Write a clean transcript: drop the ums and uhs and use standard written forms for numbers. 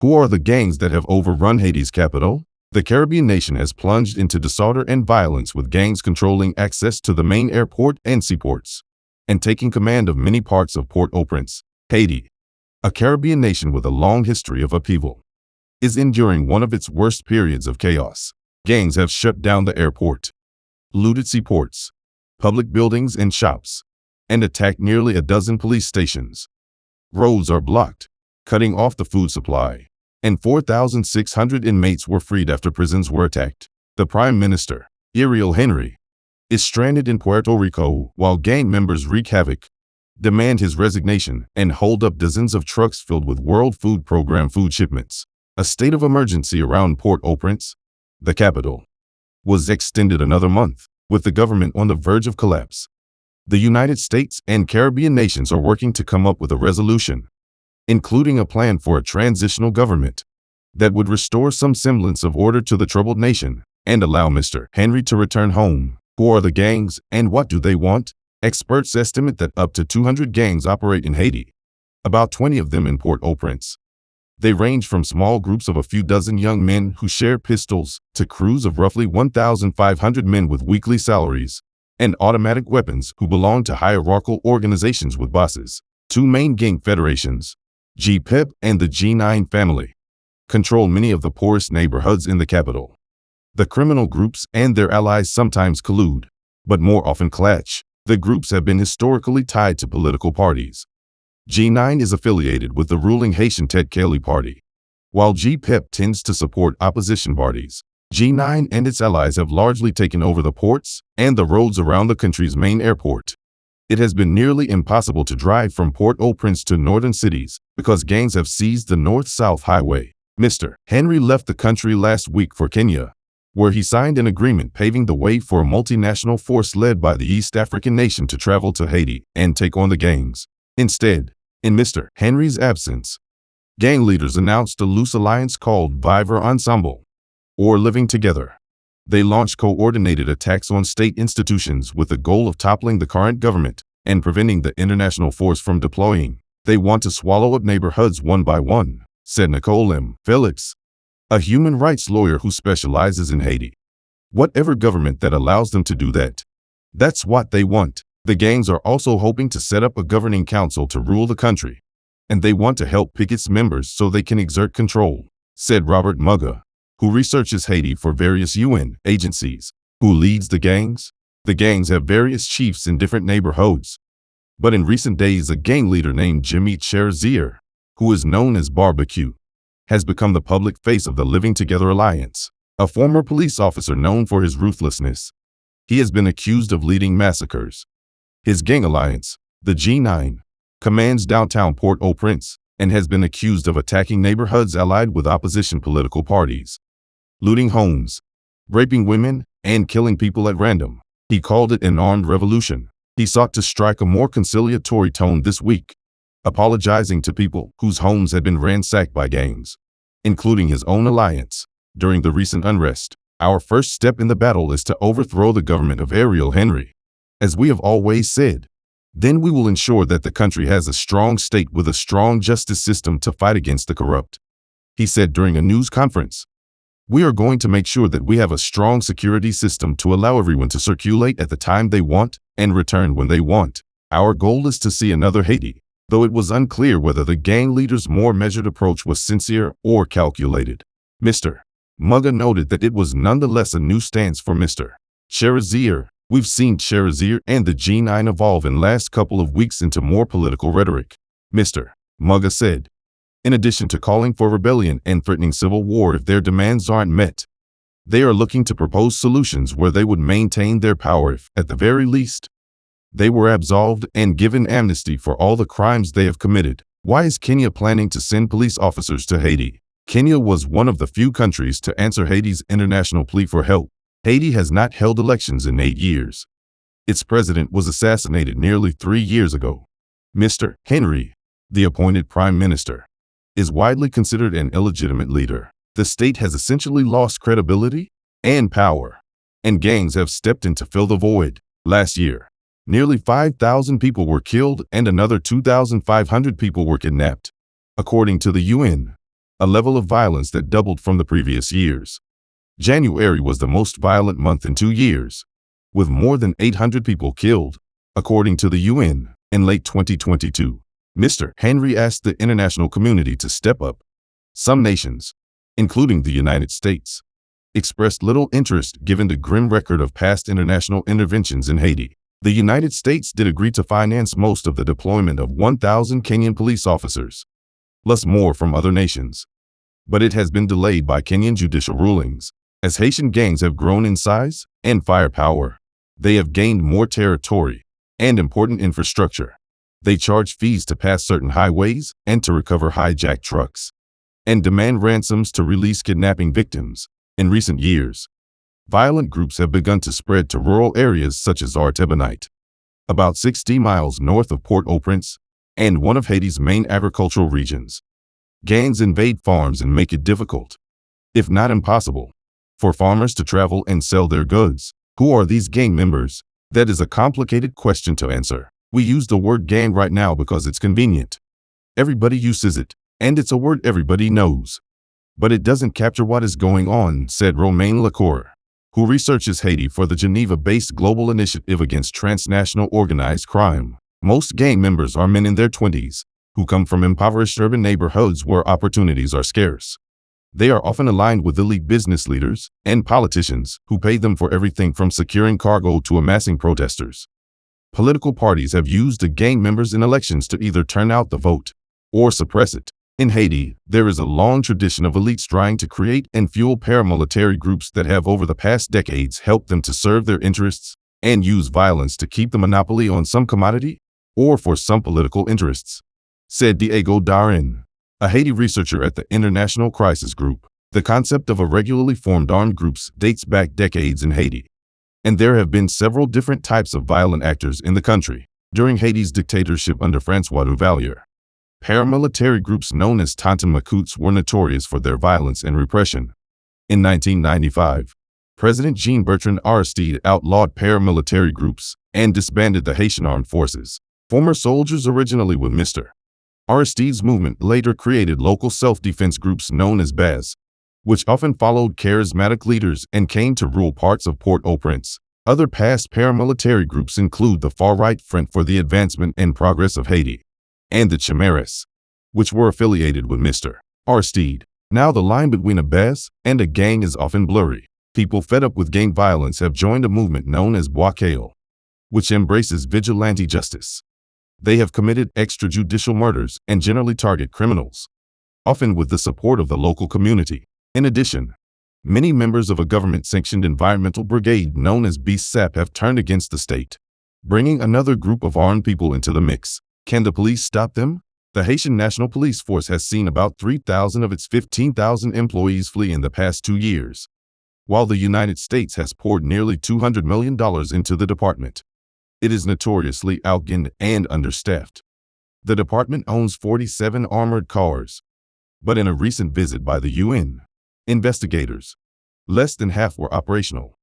Who are the gangs that have overrun Haiti's capital? The Caribbean nation has plunged into disorder and violence, with gangs controlling access to the main airport and seaports, and taking command of many parts of Port-au-Prince. Haiti, a Caribbean nation with a long history of upheaval, is enduring one of its worst periods of chaos. Gangs have shut down the airport, looted seaports, public buildings and shops, and attacked nearly a dozen police stations. Roads are blocked, cutting off the food supply, and 4,600 inmates were freed after prisons were attacked. The Prime Minister, Ariel Henry, is stranded in Puerto Rico while gang members wreak havoc, demand his resignation, and hold up dozens of trucks filled with World Food Program food shipments. A state of emergency around Port-au-Prince, the capital, was extended another month, with the government on the verge of collapse. The United States and Caribbean nations are working to come up with a resolution, including a plan for a transitional government that would restore some semblance of order to the troubled nation and allow Mr. Henry to return home. Who are the gangs and what do they want? Experts estimate that up to 200 gangs operate in Haiti, about 20 of them in Port-au-Prince. They range from small groups of a few dozen young men who share pistols to crews of roughly 1,500 men with weekly salaries and automatic weapons who belong to hierarchical organizations with bosses. Two main gang federations, G-PEP and the G9 family, control many of the poorest neighborhoods in the capital. The criminal groups and their allies sometimes collude, but more often clash. The groups have been historically tied to political parties. G9 is affiliated with the ruling Haitian Ted Kelly party, while G-PEP tends to support opposition parties. G9 and its allies have largely taken over the ports and the roads around the country's main airport. It has been nearly impossible to drive from Port-au-Prince to northern cities because gangs have seized the north-south highway. Mr. Henry left the country last week for Kenya, where he signed an agreement paving the way for a multinational force led by the East African nation to travel to Haiti and take on the gangs. Instead, in Mr. Henry's absence, gang leaders announced a loose alliance called Vivre Ensemble, or Living Together. They launched coordinated attacks on state institutions with the goal of toppling the current government and preventing the international force from deploying. They want to swallow up neighborhoods one by one, said Nicole M. Felix, a human rights lawyer who specializes in Haiti. Whatever government that allows them to do that, that's what they want. The gangs are also hoping to set up a governing council to rule the country, and they want to help pick its members so they can exert control, said Robert Mugga, who researches Haiti for various UN agencies. Who leads the gangs? The gangs have various chiefs in different neighborhoods, but in recent days a gang leader named Jimmy Cherizier, who is known as Barbecue, has become the public face of the Living Together Alliance. A former police officer known for his ruthlessness, he has been accused of leading massacres. His gang alliance, the G9, commands downtown Port-au-Prince and has been accused of attacking neighborhoods allied with opposition political parties, looting homes, raping women, and killing people at random. He called it an armed revolution. He sought to strike a more conciliatory tone this week, apologizing to people whose homes had been ransacked by gangs, including his own alliance, during the recent unrest. Our first step in the battle is to overthrow the government of Ariel Henry, as we have always said. Then we will ensure that the country has a strong state with a strong justice system to fight against the corrupt, he said during a news conference. We are going to make sure that we have a strong security system to allow everyone to circulate at the time they want and return when they want. Our goal is to see another Haiti, though it was unclear whether the gang leader's more measured approach was sincere or calculated. Mr. Mugga noted that it was nonetheless a new stance for Mr. Cherizier. We've seen Cherizier and the G9 evolve in last couple of weeks into more political rhetoric, Mr. Mugga said. In addition to calling for rebellion and threatening civil war if their demands aren't met, they are looking to propose solutions where they would maintain their power if, at the very least, they were absolved and given amnesty for all the crimes they have committed. Why is Kenya planning to send police officers to Haiti? Kenya was one of the few countries to answer Haiti's international plea for help. Haiti has not held elections in 8 years. Its president was assassinated nearly 3 years ago. Mr. Henry, the appointed prime minister, is widely considered an illegitimate leader. The state has essentially lost credibility and power, and gangs have stepped in to fill the void. Last year, nearly 5,000 people were killed and another 2,500 people were kidnapped, according to the UN. a level of violence that doubled from the previous years. January was the most violent month in 2 years, with more than 800 people killed, according to the UN. In late 2022, Mr. Henry asked the international community to step up. Some nations, including the United States, expressed little interest given the grim record of past international interventions in Haiti. The United States did agree to finance most of the deployment of 1,000 Kenyan police officers, plus more from other nations. But it has been delayed by Kenyan judicial rulings. As Haitian gangs have grown in size and firepower, they have gained more territory and important infrastructure. They charge fees to pass certain highways and to recover hijacked trucks, and demand ransoms to release kidnapping victims. In recent years, violent groups have begun to spread to rural areas such as Artibonite, about 60 miles north of Port-au-Prince and one of Haiti's main agricultural regions. Gangs invade farms and make it difficult, if not impossible, for farmers to travel and sell their goods. Who are these gang members? That is a complicated question to answer. We use the word gang right now because it's convenient. Everybody uses it, and it's a word everybody knows. But it doesn't capture what is going on, said Romain Lacour, who researches Haiti for the Geneva-based Global Initiative Against Transnational Organized Crime. Most gang members are men in their 20s, who come from impoverished urban neighborhoods where opportunities are scarce. They are often aligned with elite business leaders and politicians who pay them for everything from securing cargo to amassing protesters. Political parties have used the gang members in elections to either turn out the vote or suppress it. In Haiti, there is a long tradition of elites trying to create and fuel paramilitary groups that have over the past decades helped them to serve their interests and use violence to keep the monopoly on some commodity or for some political interests, said Diego Darin, a Haiti researcher at the International Crisis Group. The concept of irregularly formed armed groups dates back decades in Haiti, and there have been several different types of violent actors in the country. During Haiti's dictatorship under François Duvalier, paramilitary groups known as Tonton Macoutes were notorious for their violence and repression. In 1995, President Jean-Bertrand Aristide outlawed paramilitary groups and disbanded the Haitian Armed Forces. Former soldiers originally with Mr. Aristide's movement later created local self-defense groups known as BAS, which often followed charismatic leaders and came to rule parts of Port-au-Prince. Other past paramilitary groups include the far-right Front for the Advancement and Progress of Haiti, and the Chimeras, which were affiliated with Mr. Aristide. Now the line between a BAS and a gang is often blurry. People fed up with gang violence have joined a movement known as Bois-Cail, which embraces vigilante justice. They have committed extrajudicial murders and generally target criminals, often with the support of the local community. In addition, many members of a government-sanctioned environmental brigade known as BSAP have turned against the state, bringing another group of armed people into the mix. Can the police stop them? The Haitian National Police Force has seen about 3,000 of its 15,000 employees flee in the past 2 years, while the United States has poured nearly $200 million into the department. It is notoriously outgunned and understaffed. The department owns 47 armored cars, but in a recent visit by the UN investigators, less than half were operational.